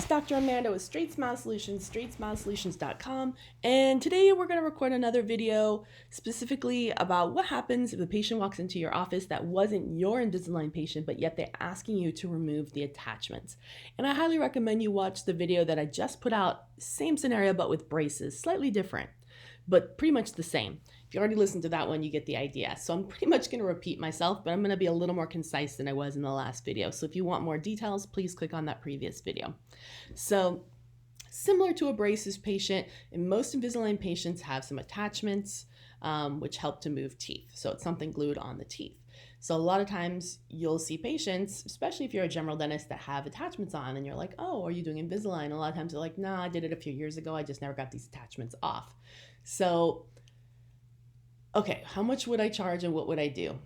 it's Dr. Amanda with StraightSmile Solutions, StraightSmileSolutions.com, and today we're going to record another video specifically about what happens if a patient walks into your office that wasn't your Invisalign patient, but yet they're asking you to remove the attachments. And I highly recommend you watch the video that I just put out, same scenario but with braces, slightly different, but pretty much the same. If you already listened to that one, you get the idea. So I'm pretty much going to repeat myself, but I'm going to be a little more concise than I was in the last video. So if you want more details, please click on that previous video. So similar to a braces patient, and most Invisalign patients have some attachments which help to move teeth. So it's something glued on the teeth. So a lot of times you'll see patients, especially if you're a general dentist, that have attachments on and you're like, oh, are you doing Invisalign? A lot of times they're like, no, I did it a few years ago. I just never got these attachments off. So okay, how much would I charge and what would I do?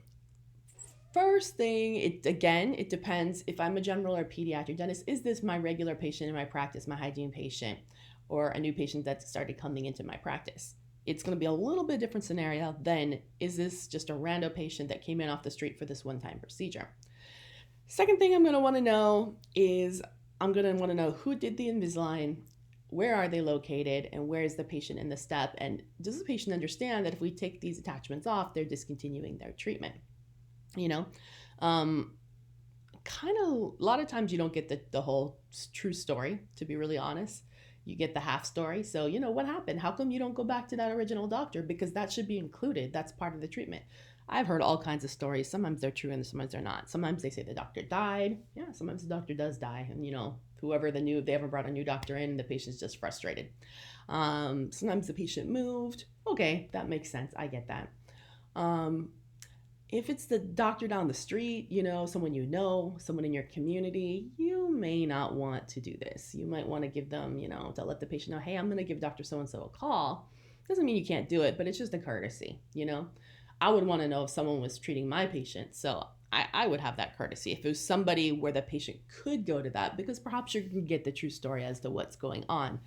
First thing, it depends if I'm a general or pediatric dentist. Is this my regular patient in my practice, my hygiene patient, or a new patient that started coming into my practice? It's going to be a little bit different scenario than is this just a rando patient that came in off the street for this one-time procedure. Second thing I'm going to want to know is I'm going to want to know who did the Invisalign, where are they located, and where is the patient in the step, and does the patient understand that if we take these attachments off, they're discontinuing their treatment? You know, kind of a lot of times you don't get the whole true story, to be really honest. You get the half story. So, you know, what happened? How come you don't go back to that original doctor? Because that should be included. That's part of the treatment. I've heard all kinds of stories. Sometimes they're true and sometimes they're not. Sometimes they say the doctor died. Yeah, sometimes the doctor does die. And, you know, if they ever brought a new doctor in, the patient's just frustrated. Sometimes the patient moved. Okay, that makes sense. I get that. If it's the doctor down the street, you know, someone in your community, you may not want to do this. You might want to give them, you know, to let the patient know, hey, I'm going to give Dr. So-and-so a call. Doesn't mean you can't do it, but it's just a courtesy, you know. I would want to know if someone was treating my patient, so I would have that courtesy. If it was somebody where the patient could go to that, because perhaps you can get the true story as to what's going on.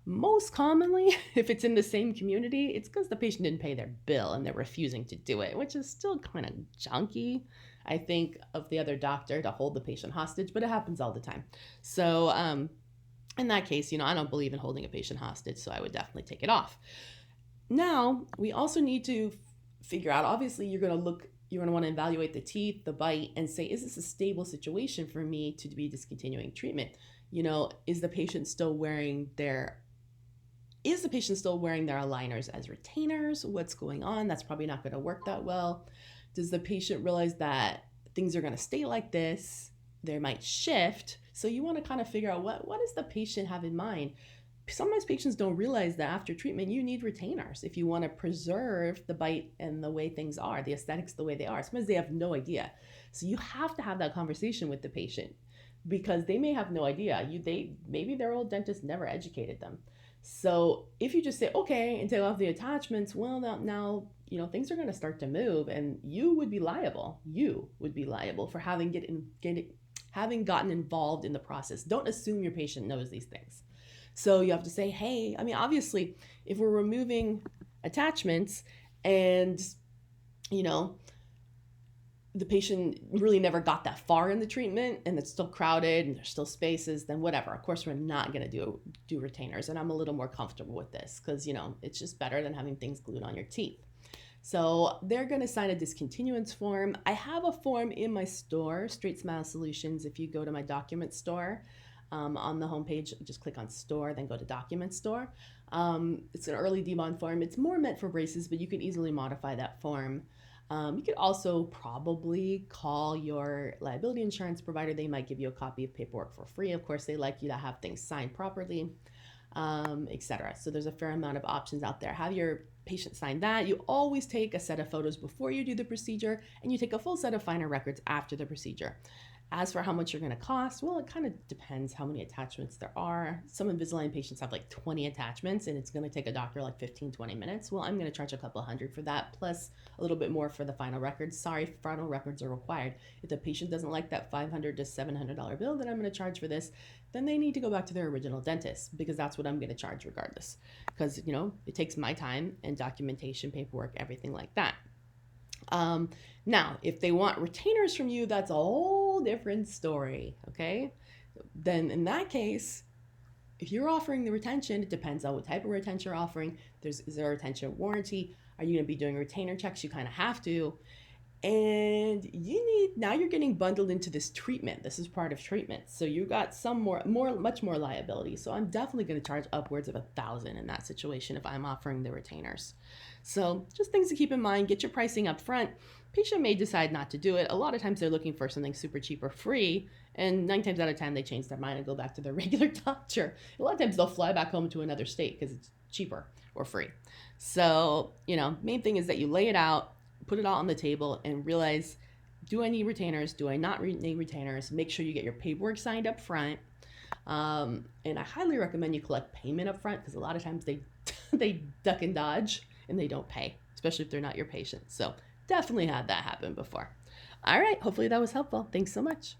Most commonly, if it's in the same community, it's because the patient didn't pay their bill and they're refusing to do it, which is still kind of junky, I think, of the other doctor to hold the patient hostage, but it happens all the time. So in that case, you know, I don't believe in holding a patient hostage, so I would definitely take it off. Now, we also need to figure out, obviously, you're going to want to evaluate the teeth, the bite, and say, is this a stable situation for me to be discontinuing treatment? You know, is the patient still wearing their aligners as retainers? What's going on? That's probably not going to work that well. Does the patient realize that things are going to stay like this? They might shift. So you want to kind of figure out what does the patient have in mind? Sometimes patients don't realize that after treatment, you need retainers if you want to preserve the bite and the way things are, the aesthetics the way they are. Sometimes they have no idea. So you have to have that conversation with the patient because they may have no idea. Maybe their old dentist never educated them. So if you just say, okay, and take off the attachments, well, now you know, things are going to start to move and you would be liable. You would be liable for having gotten involved in the process. Don't assume your patient knows these things. So you have to say, hey, I mean, obviously, if we're removing attachments and, you know, the patient really never got that far in the treatment and it's still crowded and there's still spaces, then whatever. Of course, we're not going to do retainers. And I'm a little more comfortable with this because, you know, it's just better than having things glued on your teeth. So they're going to sign a discontinuance form. I have a form in my store, StraightSmile Solutions. If you go to my document store, on the homepage, just click on store, then go to document store. It's an early debond form. It's more meant for braces, but you can easily modify that form. You could also probably call your liability insurance provider. They might give you a copy of paperwork for free. Of course, they like you to have things signed properly, etc. So there's a fair amount of options out there. Have your patient sign that. You always take a set of photos before you do the procedure, and you take a full set of final records after the procedure. As for how much you're going to cost, well, it kind of depends how many attachments there are. Some Invisalign patients have like 20 attachments and it's going to take a doctor like 15-20 minutes. Well, I'm going to charge a couple $100 for that, plus a little bit more for the final records. Sorry, final records are required. If the patient doesn't like that $500 to $700 bill that I'm going to charge for this, then they need to go back to their original dentist because that's what I'm going to charge regardless. Because, you know, it takes my time and documentation, paperwork, everything like that. Now, if they want retainers from you, that's a whole different story, okay? Then in that case, If you're offering the retention, it depends on what type of retention you're offering. Is there a retention warranty? Are you going to be doing retainer checks? You kind of have to. And now you're getting bundled into this treatment. This is part of treatment. So you got much more liability. So I'm definitely going to charge upwards of $1,000 in that situation if I'm offering the retainers. So just things to keep in mind. Get your pricing up front. Patient may decide not to do it. A lot of times they're looking for something super cheap or free, and 9 times out of 10 they change their mind and go back to their regular doctor. A lot of times they'll fly back home to another state because it's cheaper or free. So, main thing is that you lay it out, put it all on the table, and realize, do I need retainers? Do I not need retainers? Make sure you get your paperwork signed up front. And I highly recommend you collect payment up front, because a lot of times they duck and dodge and they don't pay, especially if they're not your patient. So definitely had that happen before. All right, hopefully that was helpful. Thanks so much.